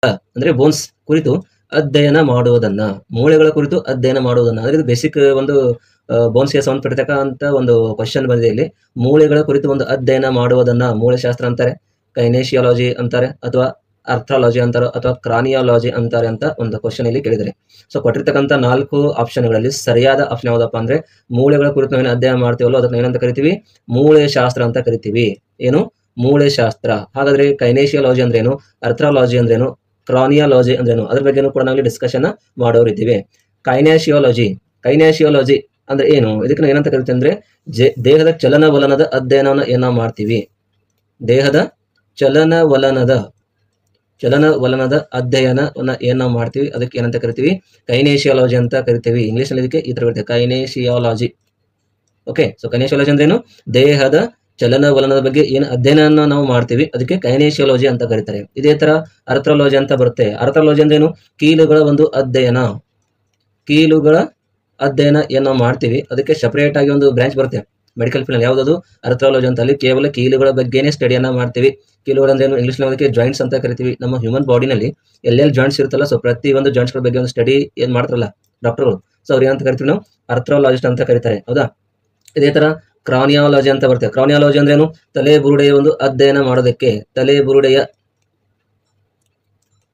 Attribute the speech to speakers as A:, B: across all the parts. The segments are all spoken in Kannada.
A: ಅಂದ್ರೆ ಬೋನ್ಸ್ ಕುರಿತು ಅಧ್ಯಯನ ಮಾಡುವುದನ್ನ, ಮೂಳೆಗಳ ಕುರಿತು ಅಧ್ಯಯನ ಮಾಡುವುದನ್ನ. ಅಂದ್ರೆ ಇದು ಬೇಸಿಕ್ ಒಂದು ಬೋನ್ಸ್‌ಗೆ ಸಂಬಂಧಪಟ್ಟಿರ್ತಕ್ಕಂಥ ಒಂದು ಕ್ವೆಶ್ಚನ್ ಬಂದಿದೆ ಇಲ್ಲಿ. ಮೂಳೆಗಳ ಕುರಿತು ಒಂದು ಅಧ್ಯಯನ ಮಾಡುವುದನ್ನ ಮೂಳೆಶಾಸ್ತ್ರ ಅಂತಾರೆ, ಕೈನೇಶಿಯಾಲಜಿ ಅಂತಾರೆ, ಅಥವಾ ಆರ್ಥ್ರಾಲಜಿ ಅಂತಾರೋ, ಅಥವಾ ಕ್ರಾನಿಯಾಲಜಿ ಅಂತಾರೆ ಅಂತ ಒಂದು ಕ್ವೆಶ್ಚನ್ ಇಲ್ಲಿ ಕೇಳಿದ್ದಾರೆ. ಸೊ ಕೊಟ್ಟಿರ್ತಕ್ಕಂಥ 4 ಆಪ್ಷನ್‌ಗಳಲ್ಲಿ ಸರಿಯಾದ ಆಪ್ಷನ್ ಯಾವುದಪ್ಪ ಅಂದ್ರೆ ಮೂಳೆಗಳ ಕುರಿತು ನಾವೇನು ಅಧ್ಯಯನ ಮಾಡ್ತೀವಲ್ಲೋ ಅದಕ್ಕೆ ಏನಂತ ಕರಿತೀವಿ? ಮೂಳೆಶಾಸ್ತ್ರ ಅಂತ ಕರಿತೀವಿ. ಏನು? ಮೂಳೆಶಾಸ್ತ್ರ. ಹಾಗಾದ್ರೆ ಕೈನೇಶಿಯಾಲಜಿ ಅಂದ್ರೇನು? ಆರ್ಥ್ರಾಲಜಿ ಅಂದ್ರೇನು? ಕ್ರಾನಿಯಾಲಜಿ ಅಂದ್ರೇನು? ಅದ್ರ ಬಗ್ಗೆನೂ ಕೂಡ ನಾವು ಡಿಸ್ಕಷನ್ ಮಾಡೋರಿದ್ದೀವಿ. ಕೈನೇಶಿಯಾಲಜಿ ಅಂದ್ರೆ ಏನು? ಇದಕ್ಕೆ ನಾವು ಏನಂತ ಕರಿತೀವಿ ಅಂದ್ರೆ ದೇಹದ ಚಲನವಲನದ ಅಧ್ಯಯನವನ್ನ ಏನ್ ನಾವು ಮಾಡ್ತೀವಿ? ದೇಹದ ಚಲನವಲನದ ಅಧ್ಯಯನವನ್ನ ಏನ್ ನಾವು ಮಾಡ್ತೀವಿ? ಅದಕ್ಕೆ ಏನಂತ ಕರಿತೀವಿ? ಕೈನೇಶಿಯಾಲಜಿ ಅಂತ ಕರಿತೀವಿ. ಇಂಗ್ಲಿಷ್ ನಲ್ಲಿ ಇದಕ್ಕೆ ಈ ತರ ಬರುತ್ತೆ, ಕೈನೇಶಿಯಾಲಜಿ. ಓಕೆ, ಸೊ ಕೈನೇಶಿಯಾಲಜಿ ಅಂದ್ರೇನು? ದೇಹದ ಚಲನವಲನದ ಬಗ್ಗೆ ಏನು ಅಧ್ಯಯನ ನಾವು ಮಾಡ್ತೀವಿ ಅದಕ್ಕೆ ಕೈನೇಶಿಯಾಲಜಿ ಅಂತ ಕರೀತಾರೆ. ಇದೇ ತರ ಆರ್ಥ್ರಾಲಜಿ ಅಂತ ಬರುತ್ತೆ. ಆರ್ಥ್ರಾಲಜಿ ಅಂದ್ರೇನು? ಕೀಲುಗಳ ಒಂದು ಅಧ್ಯಯನ. ಕೀಲುಗಳ ಅಧ್ಯಯನ ಏನ್ ನಾವು ಮಾಡ್ತೀವಿ ಅದಕ್ಕೆ ಸಪರೇಟ್ ಆಗಿ ಒಂದು ಬ್ರಾಂಚ್ ಬರುತ್ತೆ ಮೆಡಿಕಲ್ ಫೀಲ್ಡ್. ಯಾವ್ದು? ಆರ್ಥ್ರಾಲಜಿ ಅಂತ. ಅಲ್ಲಿ ಕೇವಲ ಕೀಲುಗಳ ಬಗ್ಗೆನೇ ಸ್ಟಡಿಯನ್ನ ಮಾಡ್ತೀವಿ. ಕೀಲುಗಳು ಅಂದ್ರೇನು? ಇಂಗ್ಲಿಷ್ ನಲ್ಲಿ ಅದಕ್ಕೆ ಜಾಯಿಂಟ್ಸ್ ಅಂತ ಕರಿತೀವಿ. ನಮ್ಮ ಹ್ಯೂಮನ್ ಬಾಡಿನಲ್ಲಿ ಎಲ್ಲೆಲ್ಲಿ ಜಾಯಿಂಟ್ಸ್ ಇರುತ್ತಲ್ಲ, ಸೊ ಪ್ರತಿ ಒಂದು ಜಾಯಿಂಟ್ಸ್ ಗಳ ಬಗ್ಗೆ ಒಂದು ಸ್ಟಡಿ ಏನ್ ಮಾಡ್ತಾರಲ್ಲ ಡಾಕ್ಟರ್ಗಳು, ಸೊ ಅವ್ರು ಏನಂತ ಕರಿತೀವಿ ನಾವು? ಆರ್ಥ್ರಾಲಜಿಸ್ಟ್ ಅಂತ ಕರೀತಾರೆ. ಹೌದಾ? ಇದೇ ತರ ಕ್ರಾನಿಯಾಲಜಿ ಅಂತ ಬರುತ್ತೆ. ಕ್ರಾನಿಯಾಲಜಿ ಅಂದ್ರೇನು? ತಲೆ ಬುರುಡೆಯ ಒಂದು ಅಧ್ಯಯನ ಮಾಡೋದಕ್ಕೆ. ತಲೆ ಬುರುಡೆಯ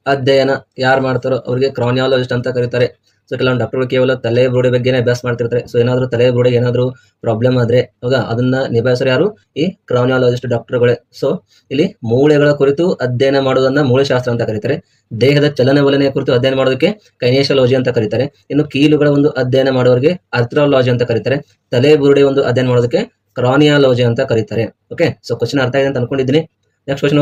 A: ಅಧ್ಯಯನ ಯಾರು ಮಾಡ್ತಾರೋ ಅವ್ರಿಗೆ ಕ್ರಾನಿಯಾಲಜಿಸ್ಟ್ ಅಂತ ಕರೀತಾರೆ. ಸೊ ಕೆಲವೊಂದು ಡಾಕ್ಟರ್ಗಳು ಕೇವಲ ತಲೆ ಬುರುಡೆ ಬಗ್ಗೆನೇ ಅಭ್ಯಾಸ ಮಾಡ್ತಿರ್ತಾರೆ. ಸೊ ಏನಾದ್ರು ತಲೆ ಬುರುಡೆ ಏನಾದ್ರು ಪ್ರಾಬ್ಲಮ್ ಆದ್ರೆ ಹೌದಾ, ಅದನ್ನ ನಿಭಾಯಿಸೋರು ಯಾರು? ಈ ಕ್ರಾನಿಯಾಲಜಿಸ್ಟ್ ಡಾಕ್ಟರ್ಗಳೇ. ಸೊ ಇಲ್ಲಿ ಮೂಳೆಗಳ ಕುರಿತು ಅಧ್ಯಯನ ಮಾಡುವುದನ್ನ ಮೂಳೆಶಾಸ್ತ್ರ ಅಂತ ಕರೀತಾರೆ. ದೇಹದ ಚಲನವಲನೆಯ ಕುರಿತು ಅಧ್ಯಯನ ಮಾಡೋದಕ್ಕೆ ಕೈನೇಶಿಯಾಲಜಿ ಅಂತ ಕರೀತಾರೆ. ಇನ್ನು ಕೀಲುಗಳ ಒಂದು ಅಧ್ಯಯನ ಮಾಡೋರಿಗೆ ಆರ್ಥ್ರಾಲಜಿ ಅಂತ ಕರೀತಾರೆ. ತಲೆ ಬುರುಡೆ ಒಂದು ಅಧ್ಯಯನ ಮಾಡೋದಕ್ಕೆ ಕ್ರಾನಿಯಾಲಜಿ ಅಂತ ಕರೀತಾರೆ. ಓಕೆ, ಸೊ ಕ್ವಶನ್ ಅರ್ಥ ಆಗಿದೆ ಅಂತ ಅನ್ಕೊಂಡಿದ್ದೀನಿ. Next question